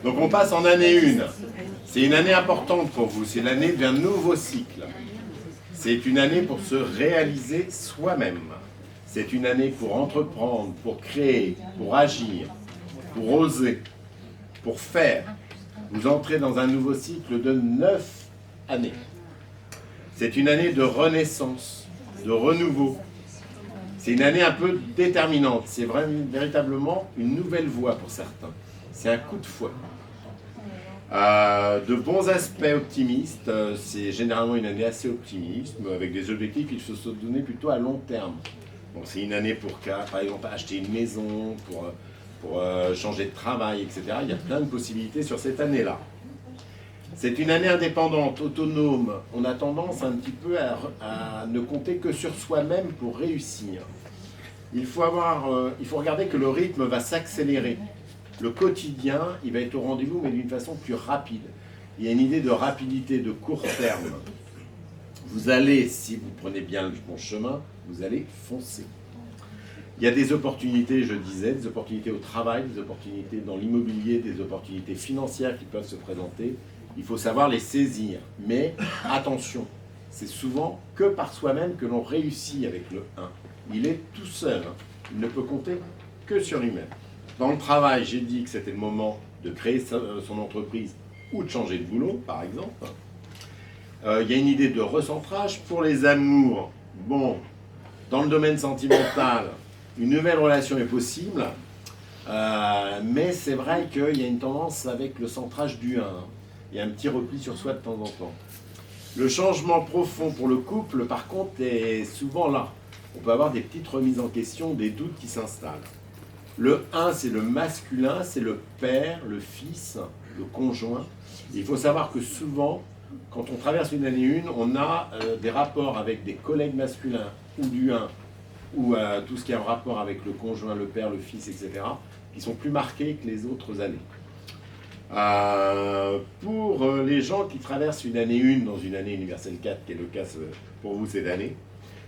Donc on passe en année 1. C'est une année importante pour vous, c'est l'année d'un nouveau cycle. C'est une année pour se réaliser soi-même. C'est une année pour entreprendre, pour créer, pour agir, pour oser, pour faire. Vous entrez dans un nouveau cycle de 9 années. C'est une année de renaissance, de renouveau. C'est une année un peu déterminante. C'est véritablement une nouvelle voie pour certains. C'est un coup de fouet. De bons aspects optimistes. C'est généralement une année assez optimiste, avec des objectifs qu'il faut se donner plutôt à long terme. Donc c'est une année pour, par exemple, acheter une maison, pour changer de travail, etc. Il y a plein de possibilités sur cette année-là. C'est une année indépendante, autonome. On a tendance un petit peu à ne compter que sur soi-même pour réussir. Il faut regarder que le rythme va s'accélérer. Le quotidien, il va être au rendez-vous, mais d'une façon plus rapide. Il y a une idée de rapidité, de court terme. Vous allez, si vous prenez bien le bon chemin, vous allez foncer. Il y a des opportunités, je disais, des opportunités au travail, des opportunités dans l'immobilier, des opportunités financières qui peuvent se présenter. Il faut savoir les saisir. Mais attention, c'est souvent que par soi-même que l'on réussit avec le 1. Il est tout seul, hein. Il ne peut compter que sur lui-même. Dans le travail, j'ai dit que c'était le moment de créer son entreprise ou de changer de boulot, par exemple. Il y a une idée de recentrage. Pour les amours, bon, dans le domaine sentimental, une nouvelle relation est possible, mais c'est vrai qu'il y a une tendance avec le centrage du 1. Il y a un petit repli sur soi de temps en temps. Le changement profond pour le couple, par contre, est souvent là. On peut avoir des petites remises en question, des doutes qui s'installent. Le 1, c'est le masculin, c'est le père, le fils, le conjoint. Il faut savoir que souvent, quand on traverse une année 1, on a des rapports avec des collègues masculins ou du 1, ou tout ce qui a un rapport avec le conjoint, le père, le fils, etc., qui sont plus marqués que les autres années. Pour les gens qui traversent une année 1 dans une année universelle 4, qui est le cas pour vous cette année,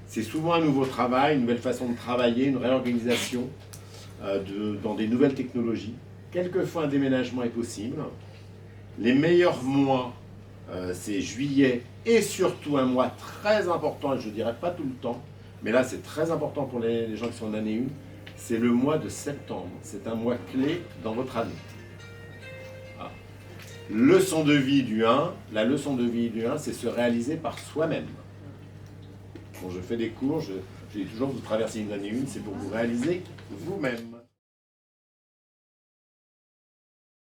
c'est souvent un nouveau travail, une nouvelle façon de travailler, une réorganisation dans des nouvelles technologies. Quelquefois un déménagement est possible. Les meilleurs mois, c'est juillet et surtout un mois très important, et je ne dirais pas tout le temps, mais là c'est très important pour les gens qui sont en année 1, c'est le mois de septembre. C'est un mois clé dans votre année. Ah. Leçon de vie du 1, la leçon de vie du 1, c'est se réaliser par soi-même. Quand je fais des cours, je dis toujours que vous traversez une année 1, c'est pour vous réaliser vous-même.